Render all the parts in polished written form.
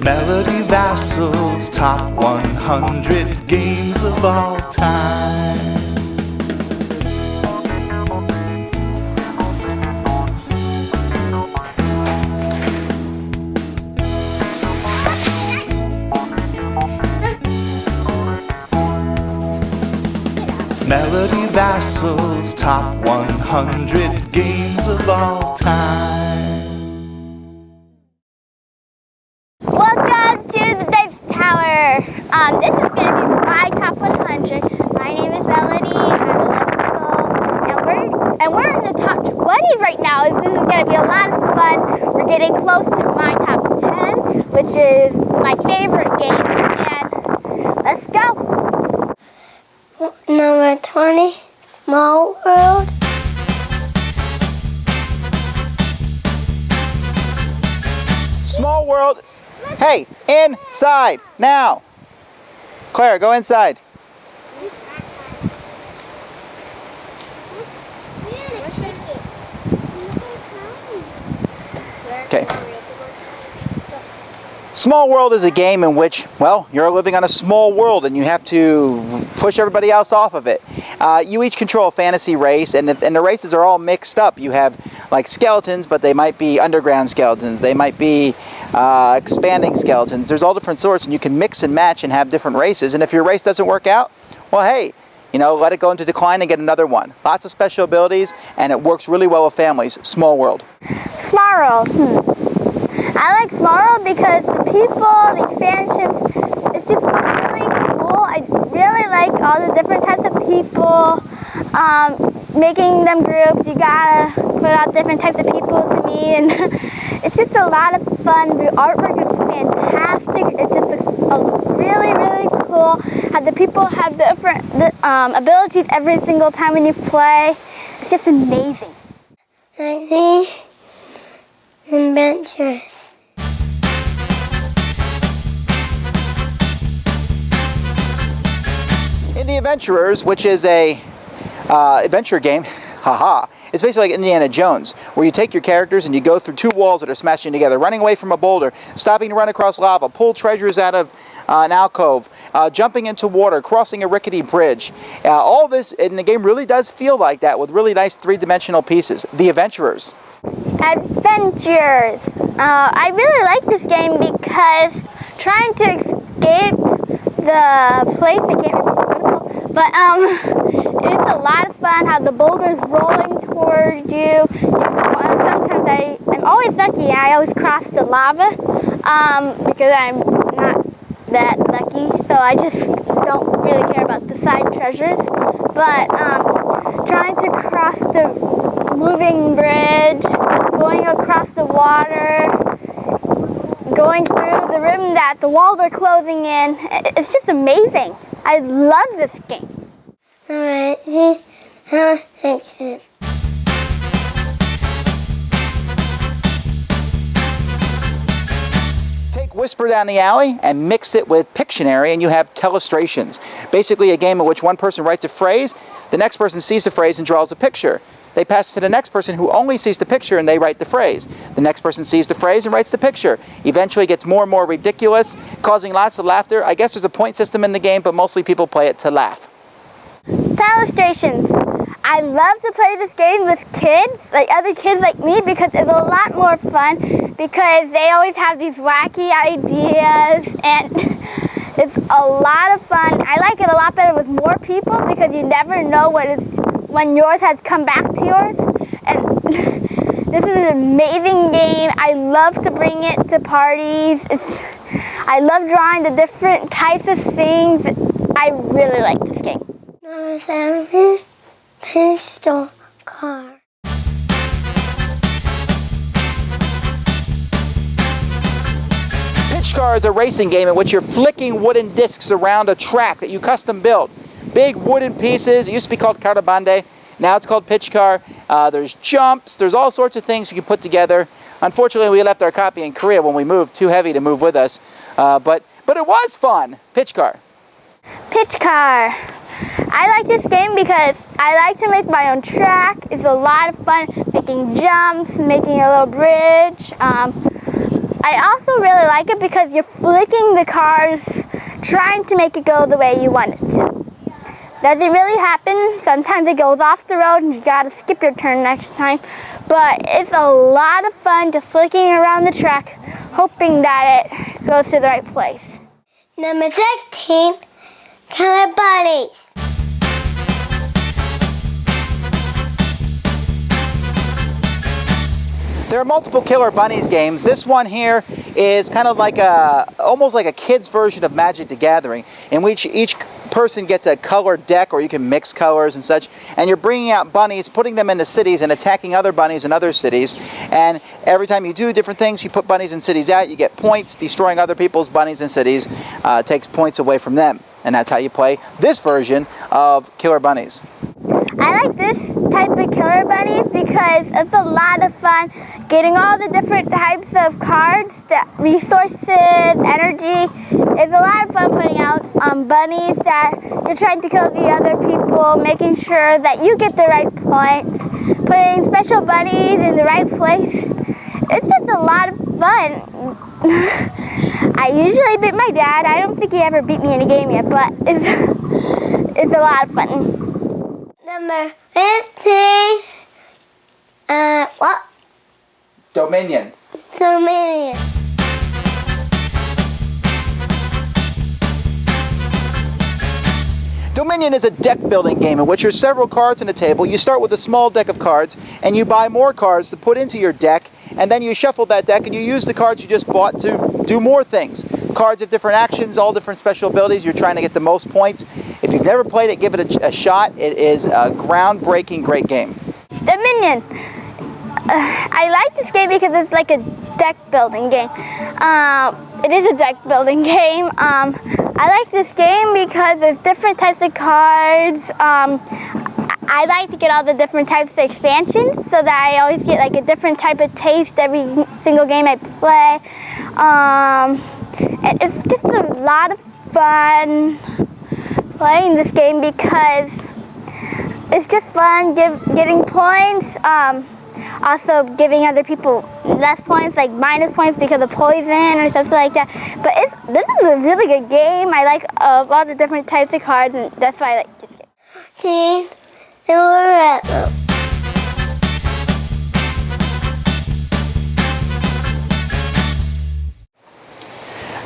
Melody Vasel's top 100 games of all time. Melody Vasel's top 100 games of all time. Welcome to the Dice Tower. This is going to be my top 100. My name is Melody. I'm 11 years old, and we're in the top 20 right now. This is going to be a lot of fun. We're getting close to my top 10, which is my favorite game. And let's go. Number 20, Small World. Small World. Hey, inside now. Claire, go inside. Okay. Small World is a game in which, well, you're living on a small world and you have to push everybody else off of it. You each control a fantasy race, and the races are all mixed up. You have like skeletons, but they might be underground skeletons. They might be expanding skeletons. There's all different sorts, and you can mix and match and have different races. And if your race doesn't work out, well, hey, you know, let it go into decline and get another one. Lots of special abilities, and it works really well with families. Small World. Small World. I like Small World because the people, the expansions, it's just really cool. I really like all the different types of people, making them groups. You gotta put out different types of people to me, and it's just a lot of fun. The artwork is fantastic. It just looks really, really cool. How the people have different abilities every single time when you play. It's just amazing. I think adventures. In the Adventurers, which is a adventure game, haha, it's basically like Indiana Jones, where you take your characters and you go through two walls that are smashing together, running away from a boulder, stopping to run across lava, pull treasures out of an alcove, jumping into water, crossing a rickety bridge. All this in the game really does feel like that, with really nice three-dimensional pieces. The Adventurers. Adventures. I really like this game because trying to escape the place, I can't remember what it's called, but it's a lot of fun how the boulder's rolling towards you. Sometimes I'm always lucky. I always cross the lava because I'm not that lucky, so I just don't really care about the side treasures. But trying to cross the moving bridge, going across the water, going through the room that the walls are closing in, it's just amazing. I love this game. Alright, Take Whisper Down the Alley and mix it with Pictionary, and you have Telestrations. Basically a game in which one person writes a phrase, the next person sees the phrase and draws a picture. They pass it to the next person who only sees the picture, and they write the phrase. The next person sees the phrase and writes the picture. Eventually it gets more and more ridiculous, causing lots of laughter. I guess there's a point system in the game, but mostly people play it to laugh. Telestrations. I love to play this game with kids, like other kids like me, because it's a lot more fun, because they always have these wacky ideas, and it's a lot of fun. I like it a lot better with more people because you never know when yours has come back to yours. And this is an amazing game. I love to bring it to parties. I love drawing the different types of things. I really like this game. Number 7, Pistol Car. Pitch Car is a racing game in which you're flicking wooden discs around a track that you custom build. Big wooden pieces. It used to be called Carabande. Now it's called Pitch Car. There's jumps. There's all sorts of things you can put together. Unfortunately, we left our copy in Korea when we moved. Too heavy to move with us. But it was fun. Pitch Car. Pitch Car. I like this game because I like to make my own track. It's a lot of fun making jumps, making a little bridge. I also really like it because you're flicking the cards, trying to make it go the way you want it to. Doesn't really happen. Sometimes it goes off the road and you gotta skip your turn next time. But it's a lot of fun just flicking around the track, hoping that it goes to the right place. Number 16, Killer Bunnies. There are multiple Killer Bunnies games. This one here is kind of like almost like a kid's version of Magic the Gathering, in which each person gets a colored deck, or you can mix colors and such, and you're bringing out bunnies, putting them into cities and attacking other bunnies in other cities. And every time you do different things, you put bunnies in cities out, you get points. Destroying other people's bunnies in cities takes points away from them, and that's how you play this version of Killer Bunnies. I like this type of Killer Bunnies because it's a lot of fun getting all the different types of cards, the resources, energy. It's a lot of fun putting out bunnies that you're trying to kill the other people, making sure that you get the right points, putting special bunnies in the right place. It's just a lot of fun. I usually beat my dad. I don't think he ever beat me in a game yet, but it's a lot of fun. Number 15, what? Dominion. Dominion. Dominion is a deck building game in which there's several cards on a table. You start with a small deck of cards and you buy more cards to put into your deck, and then you shuffle that deck and you use the cards you just bought to do more things. Cards have different actions, all different special abilities. You're trying to get the most points. If you've never played it, give it a shot. It is a groundbreaking, great game. Dominion. I like this game because it's like a deck building game. It is a deck building game. I like this game because there's different types of cards. I like to get all the different types of expansions so that I always get like a different type of taste every single game I play. And it's just a lot of fun playing this game because it's just fun getting points. Also giving other people less points, like minus points because of poison or something like that. But this is a really good game. I like all the different types of cards, and that's why I like this game. Team Loretto.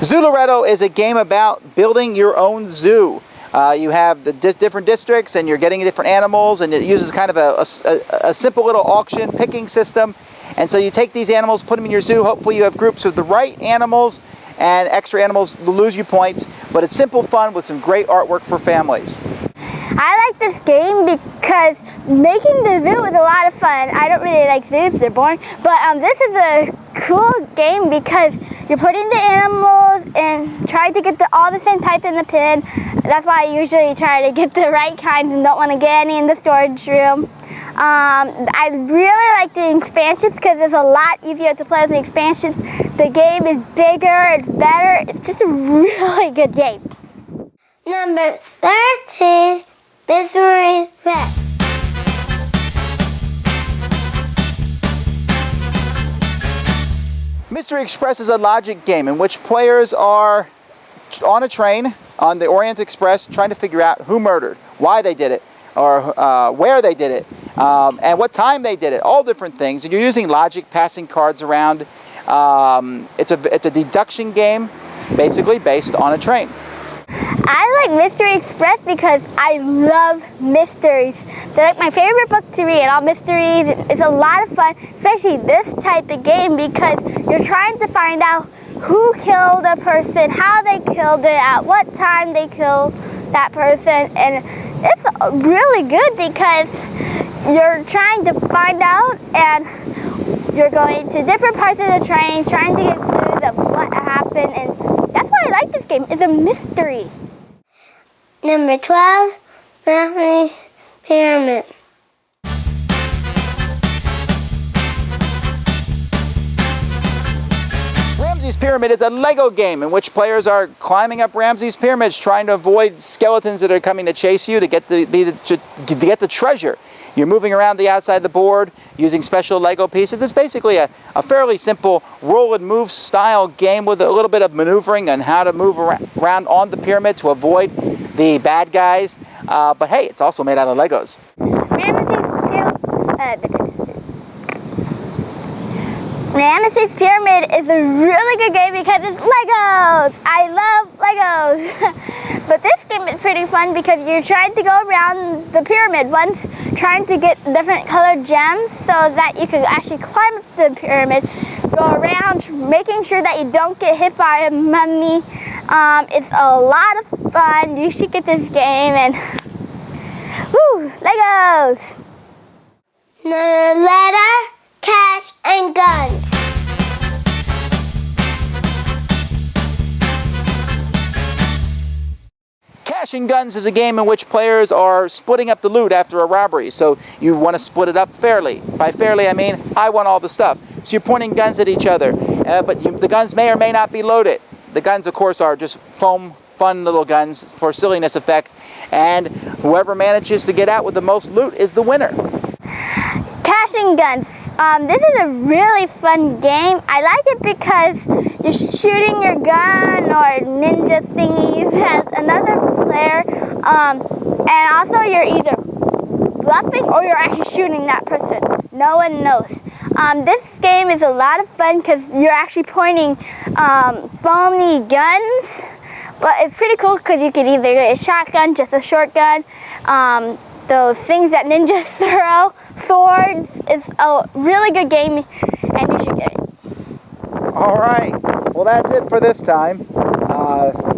Zoo Loretto is a game about building your own zoo. You have the different districts and you're getting different animals, and it uses kind of a simple little auction picking system. And so you take these animals, put them in your zoo. Hopefully you have groups of the right animals, and extra animals lose you points. But it's simple fun with some great artwork for families. I like this game because making the zoo is a lot of fun. I don't really like zoos, they're boring. But this is a cool game because you're putting the animals and trying to get all the same type in the pen. That's why I usually try to get the right kinds and don't want to get any in the storage room. I really like the expansions because it's a lot easier to play with the expansions. The game is bigger, it's better. It's just a really good game. Number 13, Mystery Red. Mystery Express is a logic game in which players are on a train on the Orient Express trying to figure out who murdered, why they did it, or where they did it, and what time they did it, all different things. And you're using logic, passing cards around. It's a deduction game, basically based on a train. I like Mystery Express because I love mysteries. They're like my favorite book to read, all mysteries. It's a lot of fun, especially this type of game because you're trying to find out who killed a person, how they killed it, at what time they killed that person. And it's really good because you're trying to find out and you're going to different parts of the train, trying to get clues of what happened. And that's why I like this game. It's a mystery. Number 12, Ramsey's Pyramid. Ramsey's Pyramid is a Lego game in which players are climbing up Ramsey's pyramids, trying to avoid skeletons that are coming to chase you to get the treasure. You're moving around the outside of the board using special Lego pieces. It's basically a fairly simple roll and move style game with a little bit of maneuvering on how to move around on the pyramid to avoid the bad guys. But hey, it's also made out of Legos. Ramesses Pyramid is a really good game because it's Legos. I love Legos. But this game is pretty fun because you're trying to go around the pyramid once, trying to get different colored gems so that you can actually climb up the pyramid, go around, making sure that you don't get hit by a mummy. It's a lot of fun. You should get this game and woo, Legos. Letter, cash, and guns. Cash and Guns is a game in which players are splitting up the loot after a robbery. So you want to split it up fairly. By fairly, I mean I want all the stuff. So you're pointing guns at each other, but the guns may or may not be loaded. The guns, of course, are just foam, fun little guns for silliness effect. And whoever manages to get out with the most loot is the winner. Cash and Guns. This is a really fun game. I like it because you're shooting your gun or ninja thingies at another player, and also you're either bluffing or you're actually shooting that person. No one knows. This game is a lot of fun because you're actually pointing foamy guns, but it's pretty cool because you can either get a shotgun, just a short gun, those things that ninjas throw, swords. It's a really good game and you should get it. All right, well that's it for this time.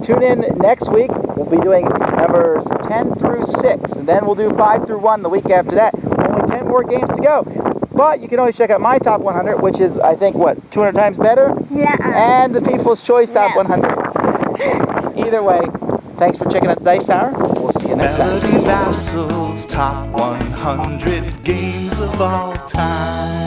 Tune in next week. We'll be doing numbers 10 through 6, and then we'll do 5 through 1 the week after that. Only 10 more games to go. But you can always check out my top 100, which is, I think, what, 200 times better? Yeah. And the People's Choice top 100. Either way, thanks for checking out the Dice Tower. We'll see you next time. Melody Vasel's top 100 games of all time.